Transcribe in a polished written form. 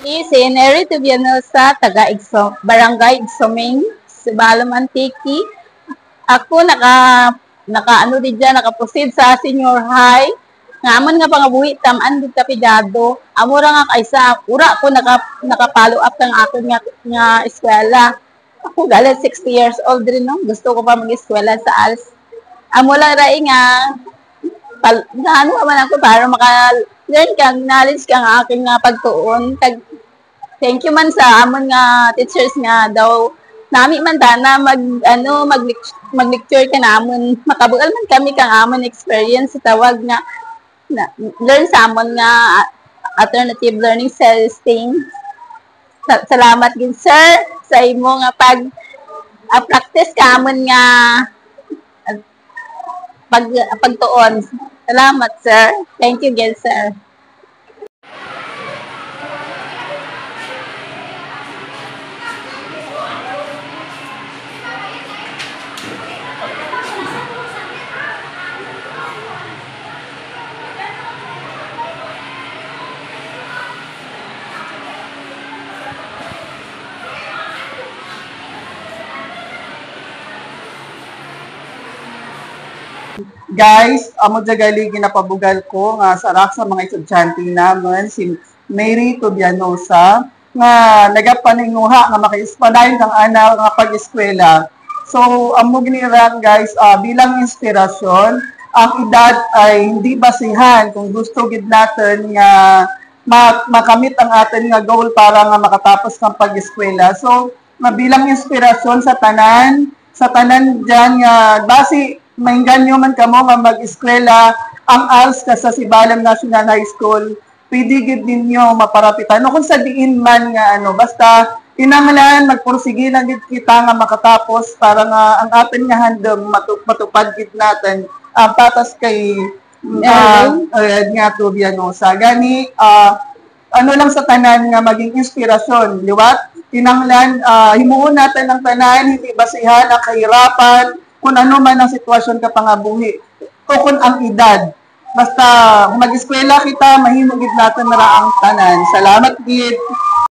Isineri Tubiano sa Barangay Igsoming, Sibalom Antiki. Ako naka di dyan, naka-proceed sa senior high. Ngaman nga pangabuhi tamaan gud kapidado. Amo ra nga kaysa ura ko naka-follow up kang ako nga eskwela. Ako galit 60 years old rin no. Gusto ko pa mag-eskwela sa ALS. Amo lang ra nga ano man ako para maka-learn kang knowledge kang aking nga pagtuon. Thank you man sa amon nga teachers nga daw nami man dana mag-lecture ka namon makabugal man kami kang amon experience sa tawag nga learn sa amon nga alternative learning system. Salamat gid sir sa imo nga practice ka amon nga pagtuon. Salamat sir. Thank you again sir. Guys, amo jagali ginapabugal ko nga sarak sa mga estudyante naman si Mary Tubianosa nga nagapaninguha nga maka-espadayon kang anak nga pag-eskwela. So amo ginirang guys bilang inspirasyon, ang edad ay hindi basihan kung gusto gid natin nga makamit ang atin nga goal para nga makatapos ng pag-eskwela. So bilang inspirasyon sa tanan diyan nga base maingganyo man kamo nga mag-eskwela ang ALS ka sa Sibalam National High School, pwede gid ninyo maparapitan. No, kung sa diin man nga basta kinahanglan magpursige lang gid kita nga makatapos para nga ang atin nga handom matupad gid natin patas kay nga Tubianosa. Gani lang sa tanan nga maging inspirasyon, liwat kinahanglan himuon natin ang tanan, hindi basihan ang kahirapan kung ano man ang sitwasyon ka pangabuhi o kung ang edad. Basta mag-eskwela kita, mahimugid natin na ang tanan. Salamat gid.